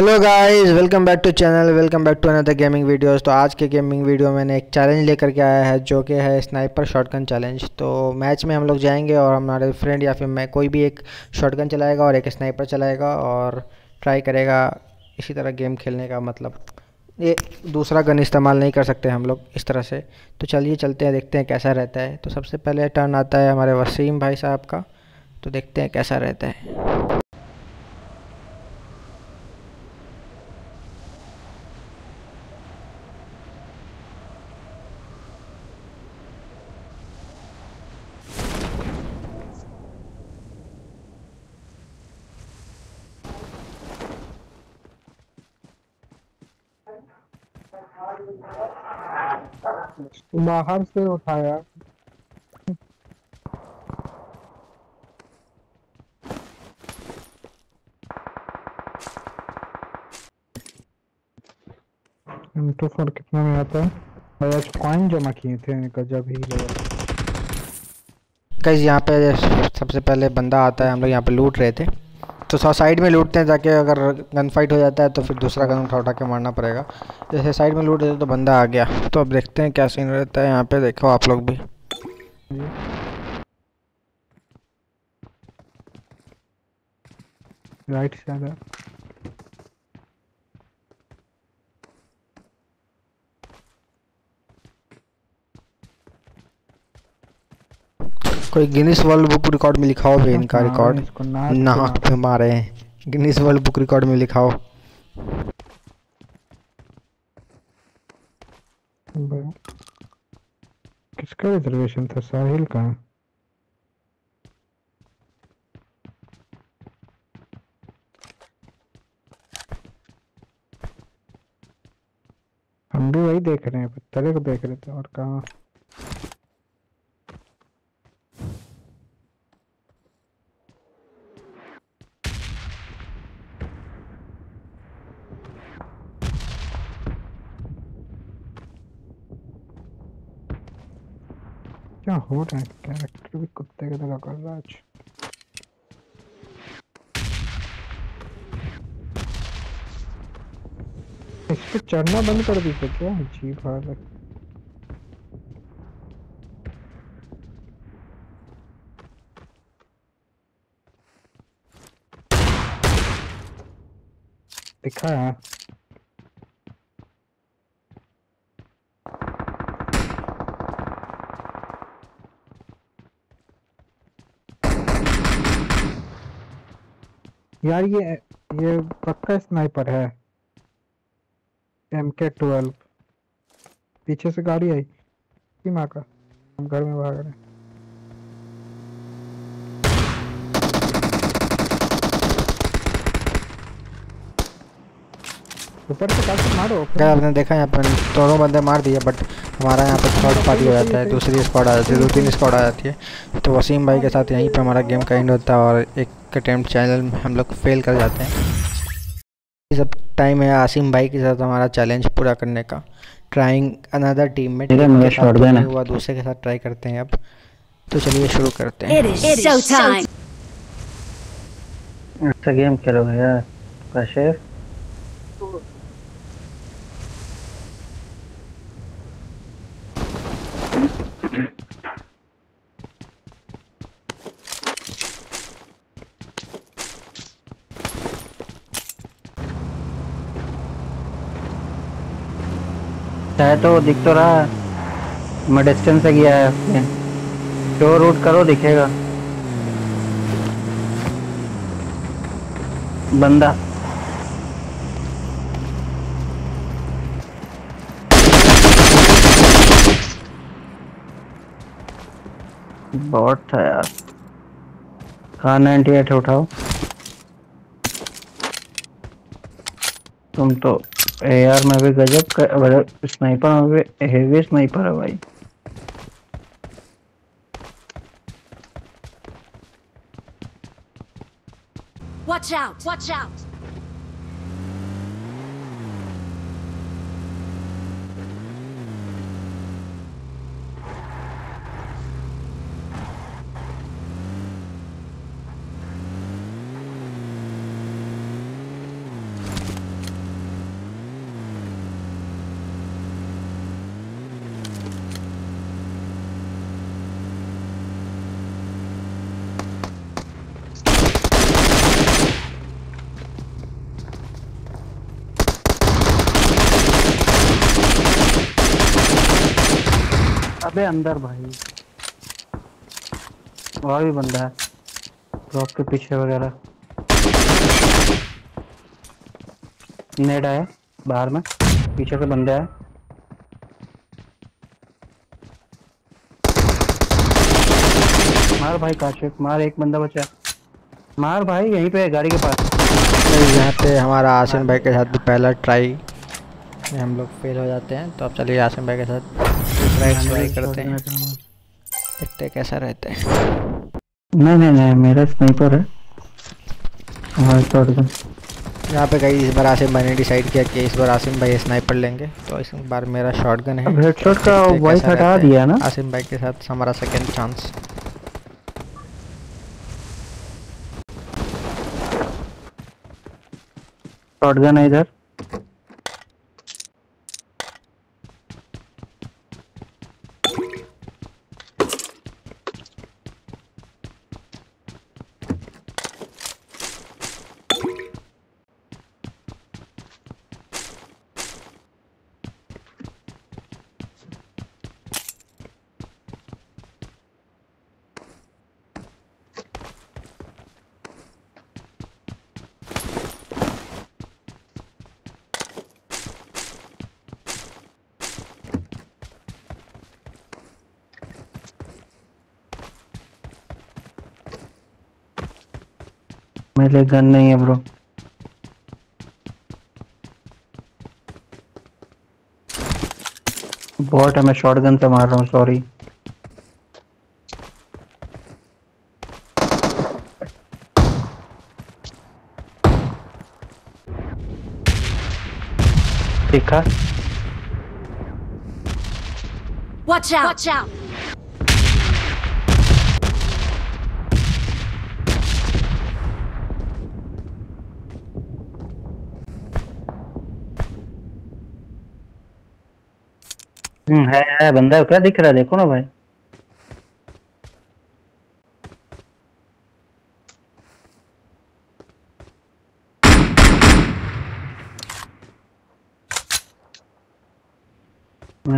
Hello guys, welcome back to channel, welcome back to another gaming videos. तो आज के gaming video में मैंने एक चैलेंज लेकर के आया है जो कि है स्नाइपर शॉटगन चैलेंज। तो मैच में हम लोग जाएंगे और हमारे फ्रेंड या फिर मैं कोई भी एक शॉटगन चलाएगा और एक स्नाइपर चलाएगा और ट्राई करेगा इसी तरह गेम खेलने का। मतलब ये दूसरा गन इस्तेमाल नहीं कर सकते हम लोग इस तरह से। तो चलिए चलते हैं, देखते हैं कैसा रहता है। तो सबसे पहले टर्न आता है हमारे वसीम भाई साहब का, तो देखते हैं कैसा रहता है। बाहर से उठाया। M24 कितने में आता है भाई? आज कॉइन जमा किए थे, गजब ही लेवल। गाइस यहाँ पे सबसे पहले बंदा आता है, हम लोग यहाँ पे लूट रहे थे तो साइड में लूटते हैं ताकि अगर गन फाइट हो जाता है तो फिर दूसरा गन उठा उठा के मारना पड़ेगा। जैसे साइड में लूट रहे थे तो बंदा आ गया। तो अब देखते हैं क्या सीन रहता है यहाँ पे, देखो आप लोग भी। राइट से आ रहा। कोई गिनीज वर्ल्ड बुक रिकॉर्ड में लिखाओ भी इनका रिकॉर्ड। इसको नाक पे नाक पे मारे हैं, गिनीज वर्ल्ड बुक रिकॉर्ड में लिखाओ। किसका रिजर्वेशन था? साहिल का। हम भी वही देख रहे हैं, पत्थरे को देख रहे थे और कहाँ। क्या हो रहा है? कैरेक्टर भी कुत्ते की तरह कर रहा है आज। इस पे चढ़ना बंद कर दी क्या? अजीब हाल है। दिखा है यार। ये पक्का स्नाइपर है। MK12। पीछे से गाड़ी आई की माँ का। हम घर में भाग रहे हैं। ऊपर से काट मारो। क्या आपने देखा यहाँ पे दोनों बंदे मार दिए, बट हमारा यहाँ पे थर्ड पार्टी हो जाता है, दूसरी स्क्वाड आ जाती है, 2-3 स्क्वाड आ जाती है। तो वसीम भाई के साथ यहीं पे हमारा गेम का एंड होता है और एक अटेम्प्ट चैनल में हम लोग फेल कर जाते हैं। ये सब टाइम है आसिम भाई के साथ हमारा चैलेंज पूरा करने का। ट्राइंग अनदर टीम में के साथ तो नहीं हुआ, दूसरे के साथ ट्राई करते हैं अब। तो चलिए शुरू करते हैं। अच्छा गेम खेलोगे यार काशिफ? चाहे तो दिख तो रहा, मैं डिस्टेंस से गया है। जो रूट करो दिखेगा बंदा। बॉट था यार। कहाँ 98 उठाओ तुम तो। AR में भी गजब का, स्नाइपर में भी हेवी स्नाइपर है भाई। Watch out! Watch out! अबे अंदर भाई और भी बंदा है ड्रॉप के पीछे वगैरह। नेड है बाहर में, पीछे से बंदा है। मार भाई काशिफ मार, एक बंदा बचा है। मार भाई यहीं पे है गाड़ी के पास। तो यहाँ पे हमारा आसिम भाई के साथ भी पहला ट्राई में हम लोग फेल हो जाते हैं। तो अब चलिए आसिम भाई के साथ ट्राई करते हैं, देखते हैं कैसा रहता है। नहीं नहीं नहीं मेरा स्नाइपर है। हमारा शॉटगन। यहाँ पे कई इस बार आसिम भाई ने डिसाइड किया कि इस बार आसिम भाई स्नाइपर लेंगे, तो इस बार मेरा शॉटगन है। अब हेडशॉट तो का देखते हैं वॉइस कैसा हटा रहता है दिया ना। आसिम भाई के साथ हमारा सेकंड चांस। शॉटगन है इधर। मेरे गन नहीं है ब्रो। बॉट है, मैं शॉटगन से मार रहा हूँ, सॉरी। देखा Watch out! Watch out! है बंदा क्या दिख रहा है, देखो ना भाई।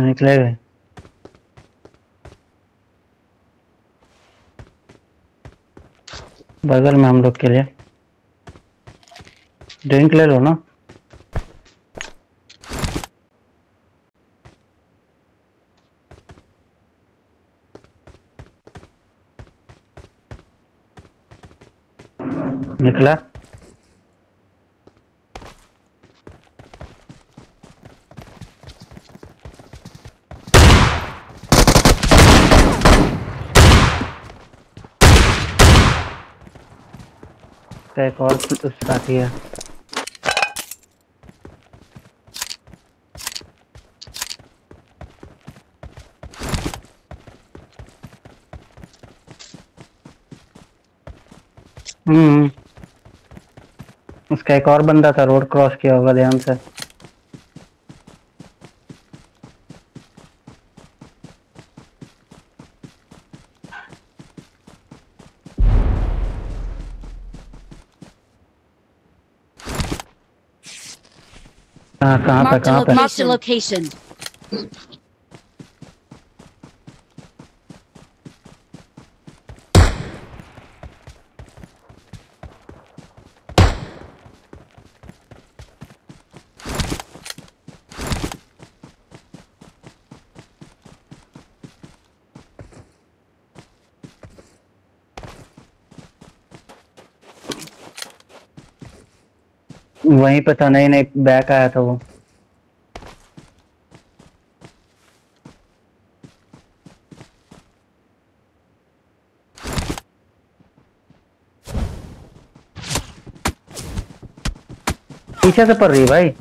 निकले गए। बगल में हम लोग के लिए ड्रिंक ले लो ना। निकला। एक और साथी है। उसका एक और बंदा था, रोड क्रॉस किया होगा ध्यान से। कहाँ पे? Marked a location. वहीं पे था, नहीं नहीं बैक आया था वो। पीछे से पड़ रही है भाई।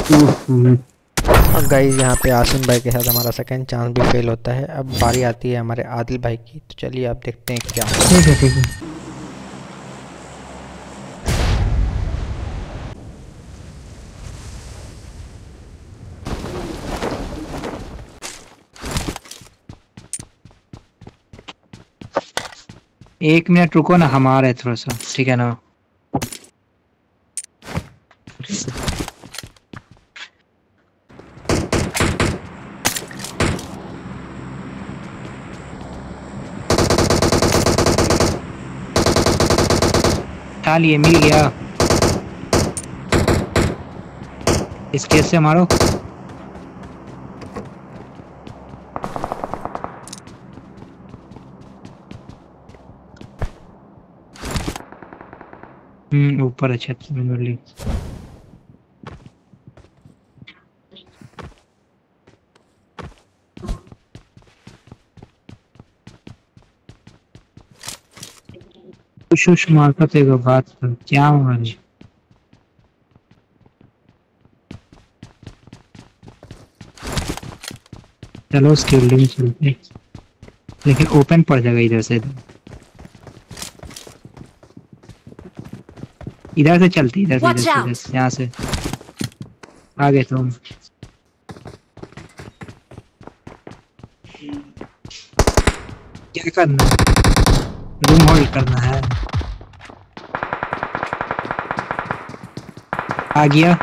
और गाइस यहाँ पे आसिम भाई के साथ हमारा सेकंड चांस भी फेल होता है। अब बारी आती है हमारे आदिल भाई की, तो चलिए आप देखते हैं क्या होता ठीक है ठीक है। एक मिनट रुको ना, हम आ रहे हैं थोड़ा सा, ठीक है ना। उठा लिए, मिल गया। इस केस से मारो। ऊपर है छत में मिली। कुछ मारता तेरे बात कर क्या हमारी। चलो उसकी बिल्डिंग चलते, लेकिन ओपन पड़ जाएगा इधर से। इधर से चलती, इधर से, इधर Watch से, out! इधर से, यहाँ से आगे तुम। क्या करना है? रूम होल्ड करना है। आ गया।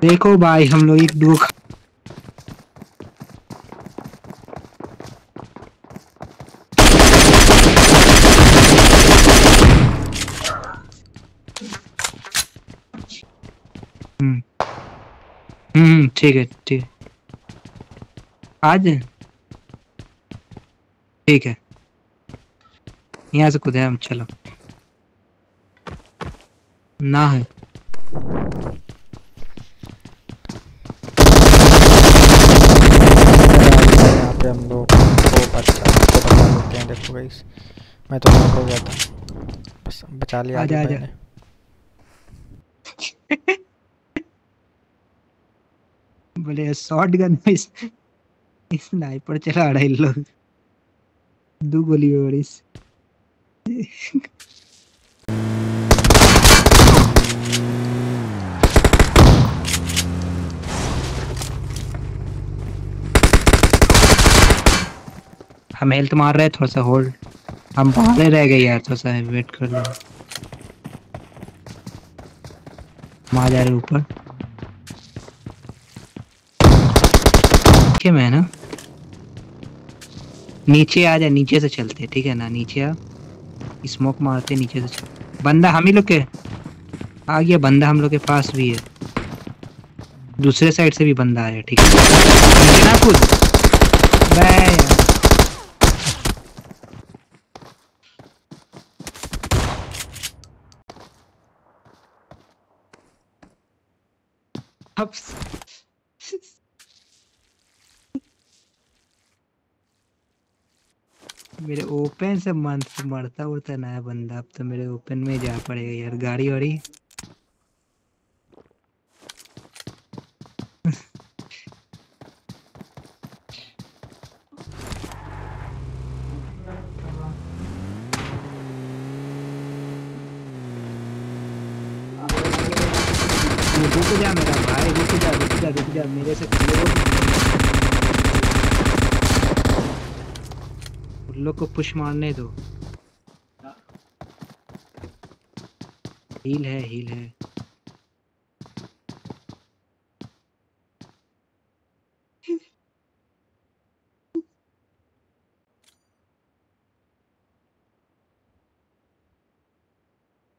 देखो भाई हम लोग एक दो ठीक है ठीक है। आज ठीक है, यहाँ से कूदे हम, चलो ना है। यहाँ पे हम लोग को बचा लेते हैं। देखो गाइस, मैं तो नॉक हो गया था, बस बचा लिया आजा आदिल भाई आजा। ने। बोले शॉर्ट गन में स्नाइपर चला रहे लोग, दो गोली और इस हम हेल्थ मार रहे हैं, थोड़ा सा होल्ड। हम बाहर रह गए यार, थोड़ा सा वेट कर लो। हम आ जा रहे ऊपर। ठीक है मैं ना, नीचे आ जा, नीचे से चलते, ठीक है ना। नीचे आ, स्मोक मारते, नीचे से चल। बंदा हम ही लोग के आ गया, बंदा हम लोग के पास भी है। दूसरे साइड से भी बंदा आया, ठीक है नीचे ना कूद। बे यार। अब मेरे ओपन से मरता उड़ता नया बंदा, अब तो मेरे ओपन में जा पड़ेगा यार। गाड़ी वाड़ी रुक जा मेरा भाई, रुक जा रुक जा रुक जा, मेरे से उन लोग को पुश मारने दो। हील है, हील है।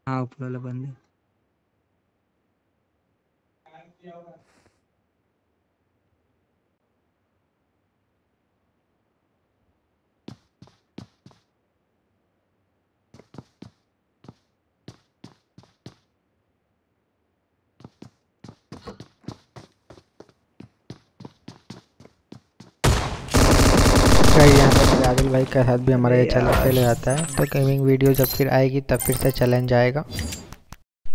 हाँ ऊपर वाला बंदे। गाइस यहाँ पे मेरे आदिल भाई के साथ भी हमारा ये चैलेंज फेल हो जाता है। तो गेमिंग वीडियो जब फिर आएगी तब फिर से चैलेंज आएगा।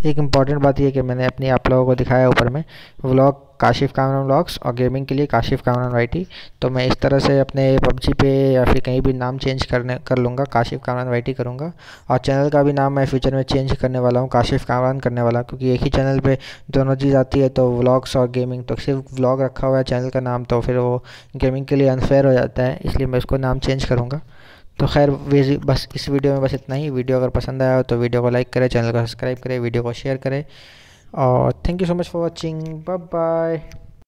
एक इम्पॉर्टेंट बात ये कि मैंने अपनी आप लोगों को दिखाया ऊपर में व्लॉग काशिफ कामरान व्लॉग्स और गेमिंग के लिए काशिफ कामरान वाईटी। तो मैं इस तरह से अपने पबजी पे या फिर कहीं भी नाम चेंज कर लूँगा, काशिफ कामरान वाईटी करूँगा। और चैनल का भी नाम मैं फ्यूचर में चेंज करने वाला हूँ, काशिफ कामरान करने वाला, क्योंकि एक ही चैनल पे दोनों चीज़ आती है। तो व्लॉग्स और गेमिंग, तो सिर्फ व्लॉग रखा हुआ है चैनल का नाम, तो फिर वो गेमिंग के लिए अनफेयर हो जाता है, इसलिए मैं उसको नाम चेंज करूँगा। तो खैर बस इस वीडियो में बस इतना ही। वीडियो अगर पसंद आया हो तो वीडियो को लाइक करें, चैनल को सब्सक्राइब करें, वीडियो को शेयर करें और thank you so much for watching. Bye bye.